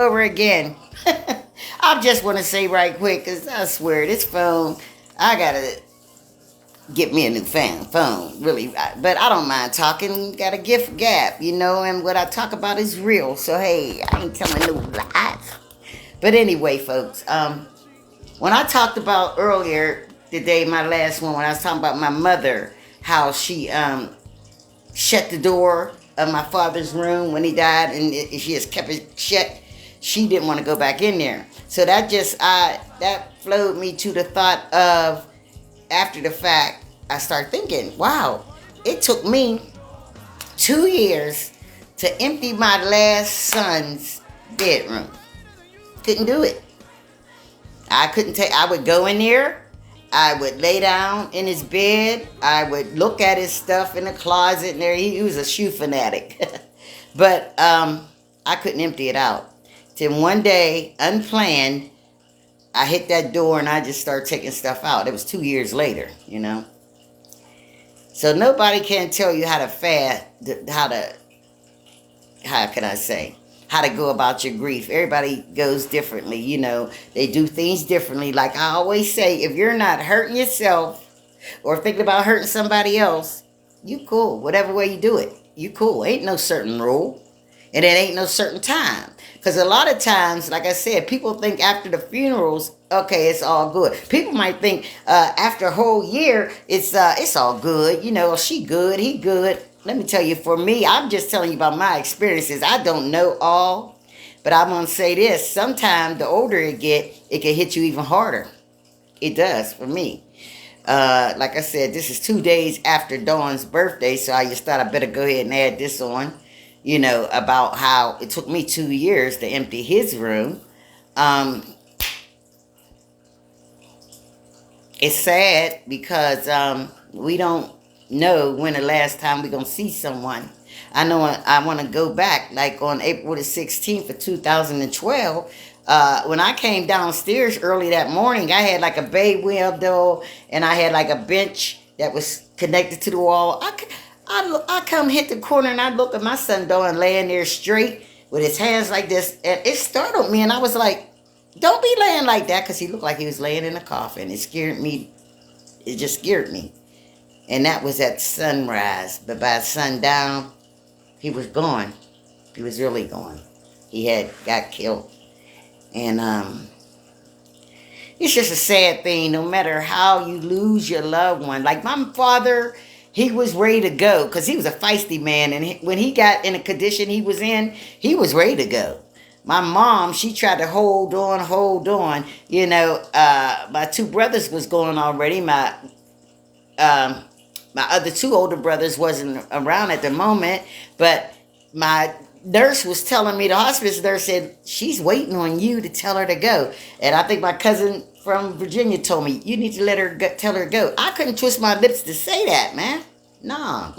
over again. I just want to say right quick, because I swear, this phone, I got to get me a new phone, really. But I don't mind talking. Got a gift gap, and what I talk about is real. So, hey, I ain't telling no lies. But anyway, folks, when I talked about earlier today, my last one, when I was talking about my mother, how she shut the door of my father's room when he died, and she just kept it shut. She didn't want to go back in there. So that flowed me to the thought of, after the fact, I started thinking, wow, it took me 2 years to empty my last son's bedroom. Couldn't do it. I would go in there, I would lay down in his bed, I would look at his stuff in the closet, and there he was a shoe fanatic. But I couldn't empty it out. Till one day, unplanned, I hit that door and I just started taking stuff out. It was 2 years later, So nobody can tell you how to fast, how can I say, how to go about your grief. Everybody goes differently, They do things differently. Like I always say, if you're not hurting yourself or thinking about hurting somebody else, you cool. Whatever way you do it, you cool. Ain't no certain rule. And it ain't no certain time. Because a lot of times, like I said, people think after the funerals, okay, it's all good. People might think after a whole year, it's all good. She good, he good. Let me tell you, for me, I'm just telling you about my experiences. I don't know all, but I'm going to say this. Sometimes the older it get, it can hit you even harder. It does for me. Like I said, this is 2 days after Dawn's birthday, so I just thought I better go ahead and add this on, about how it took me 2 years to empty his room. It's sad because we don't know when the last time we're going to see someone. I know I want to go back, like on April the 16th of 2012, when I came downstairs early that morning, I had like a bay window, and I had like a bench that was connected to the wall. I come hit the corner, and I look at my son Dawn laying there straight with his hands like this, and it startled me, and I was like, don't be laying like that, because he looked like he was laying in a coffin. It scared me. It just scared me. And that was at sunrise. But by sundown, he was gone. He was really gone. He got killed. And it's just a sad thing, no matter how you lose your loved one. Like my father, he was ready to go because he was a feisty man. And when he got in a condition he was in, he was ready to go. My mom, she tried to hold on. My two brothers was gone already. My other two older brothers wasn't around at the moment, but my nurse was telling me, the hospice nurse said, she's waiting on you to tell her to go. And I think my cousin from Virginia told me, you need to let her tell her to go. I couldn't twist my lips to say that, man. Nah.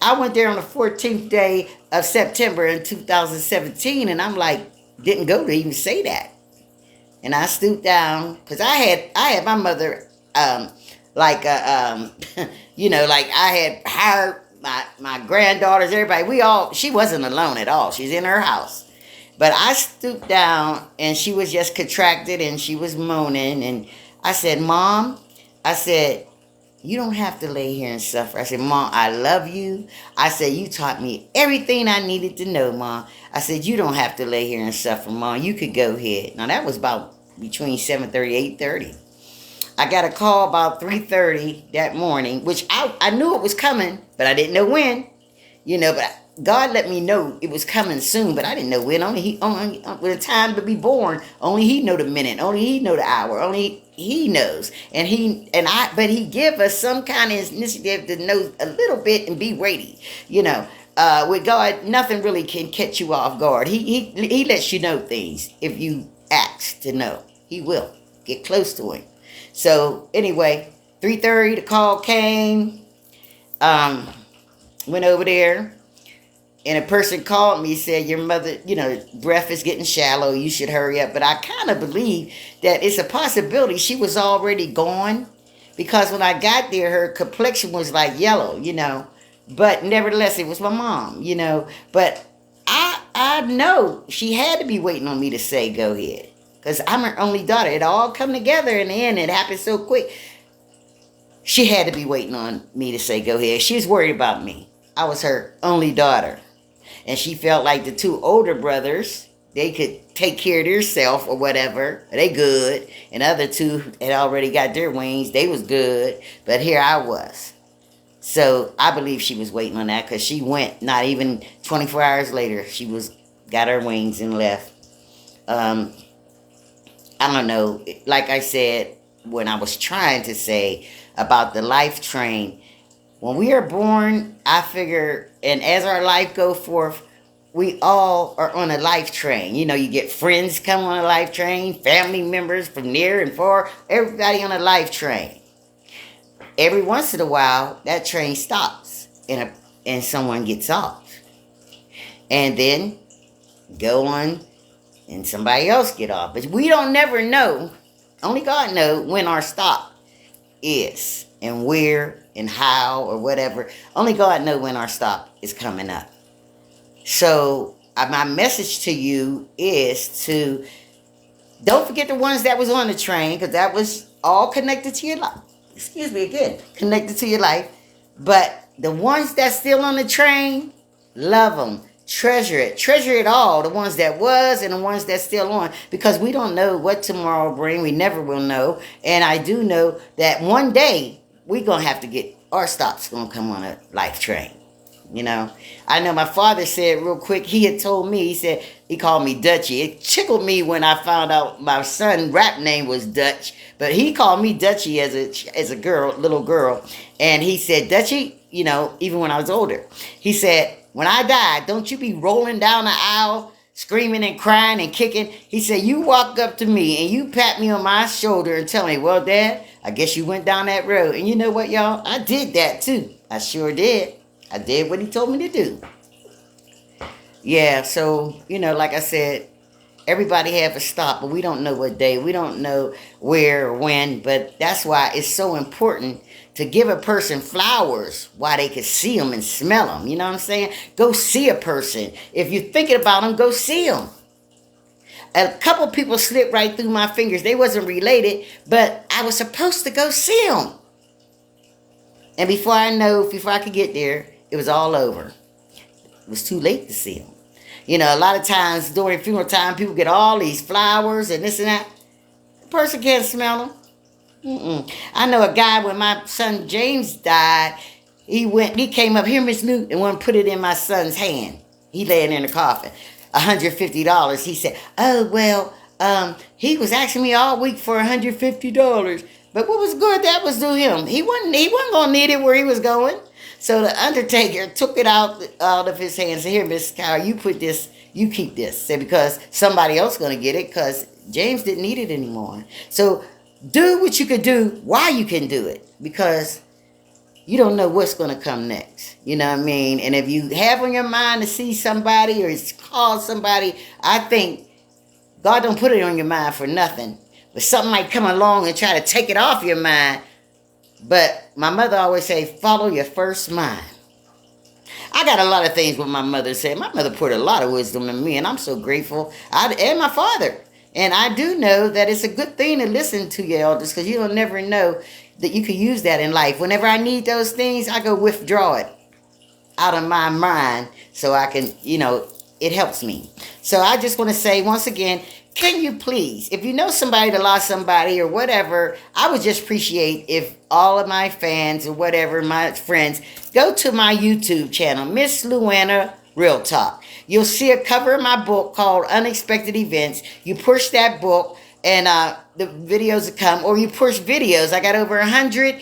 I went there on the 14th day of September in 2017, and I'm like, didn't go to even say that. And I stooped down, because I had my mother, like I had hired my granddaughters, everybody. She wasn't alone at all. She's in her house. But I stooped down, and she was just contracted, and she was moaning. And I said, Mom, you don't have to lay here and suffer. I said, Mom, I love you. I said, you taught me everything I needed to know, Mom. I said, you don't have to lay here and suffer, Mom. You could go ahead. Now, that was about between 7:30, 8:30. I got a call about 3:30 that morning, which I knew it was coming, but I didn't know when. But God let me know it was coming soon, but I didn't know when. Only with the time to be born, only He know the minute, only He know the hour, only He knows. But He give us some kind of initiative to know a little bit and be ready. With God, nothing really can catch you off guard. He lets you know things if you ask to know. He will. Get close to Him. So anyway, 3:30 the call came. Went over there, and a person called me, said, your mother, breath is getting shallow, you should hurry up. But I kind of believe that it's a possibility she was already gone, because when I got there, her complexion was like yellow, but nevertheless, it was my mom, but I I know she had to be waiting on me to say go ahead. Because I'm her only daughter. It all come together in the end. It happened so quick. She had to be waiting on me to say go ahead. She was worried about me. I was her only daughter. And she felt like the two older brothers, they could take care of themselves or whatever. They good. And the other two had already got their wings. They was good. But here I was. So I believe she was waiting on that because she went not even 24 hours later. She got her wings and left. I don't know. Like I said, when I was trying to say about the life train, when we are born, I figure, and as our life go forth, we all are on a life train. You know, you get friends come on a life train, family members from near and far, everybody on a life train. Every once in a while, that train stops and someone gets off. And then go on and somebody else get off. But we don't never know. Only God knows when our stop is and where and how or whatever. Only God knows when our stop is coming up. So my message to you is to don't forget the ones that was on the train, because that was all connected to your life. Excuse me again, connected to your life. But the ones that's still on the train, love them. Treasure it all. The ones that was and the ones that's still on, because we don't know what tomorrow will bring. We never will know. And I do know that one day we're going to have to get our stops going to come on a life train. You know, I know my father said real quick, he had told me, he called me Dutchie. It tickled me when I found out my son's rap name was Dutch, but he called me Dutchie as a girl, little girl. And he said, Dutchie, you know, even when I was older, he said, when I die, don't you be rolling down the aisle, screaming and crying and kicking. He said, you walk up to me and you pat me on my shoulder and tell me, well, Dad, I guess you went down that road. And you know what, y'all? I did that too. I sure did. I did what he told me to do. Yeah, so, you know, like I said, everybody have a stop, but we don't know what day. We don't know where or when, but that's why it's so important to give a person flowers while they can see them and smell them. You know what I'm saying? Go see a person. If you're thinking about them, go see them. A couple people slipped right through my fingers. They wasn't related, but I was supposed to go see them. And before I could get there, it was all over. It was too late to see them. You know, a lot of times during funeral time, people get all these flowers and this and that. The person can't smell them. I know a guy, when my son James died, he came up here, Miss Newt, and wanted to put it in my son's hand. He laying in the coffin. $150. He said, oh, well, he was asking me all week for $150. But what was good, that was to him. He wasn't going to need it where he was going. So the undertaker took it out of his hands. Said, here, Miss Carol, you put this, you keep this. Said, because somebody else going to get it, because James didn't need it anymore. So do what you could do while you can do it, because you don't know what's going to come next. You know what I mean? And if you have on your mind to see somebody or call somebody, I think God don't put it on your mind for nothing. But something might come along and try to take it off your mind. But my mother always say, follow your first mind. I got a lot of things what my mother said. My mother put a lot of wisdom in me, and I'm so grateful. And my father. And I do know that it's a good thing to listen to your elders, because you'll never know that you can use that in life. Whenever I need those things, I go withdraw it out of my mind so I can, you know, it helps me. So I just want to say once again, can you please, if you know somebody that lost somebody or whatever, I would just appreciate if all of my fans or whatever, my friends, go to my YouTube channel, Miss Luana Real Talk. You'll see a cover of my book called Unexpected Events. You push that book and the videos will come, or you push videos. I got over 100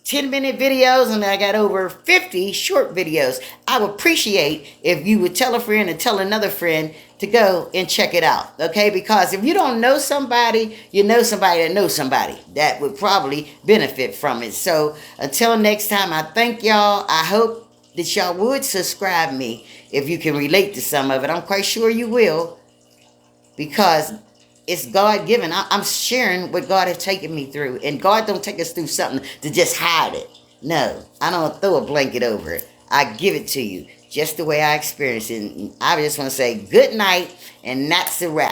10-minute videos, and I got over 50 short videos. I would appreciate if you would tell a friend and tell another friend to go and check it out, okay? Because if you don't know somebody, you know somebody that knows somebody that would probably benefit from it. So until next time, I thank y'all. I hope that y'all would subscribe me if you can relate to some of it. I'm quite sure you will, because it's God-given. I'm sharing what God has taken me through. And God don't take us through something to just hide it. No, I don't throw a blanket over it. I give it to you. just the way I experienced it. And I just want to say good night, and that's a wrap.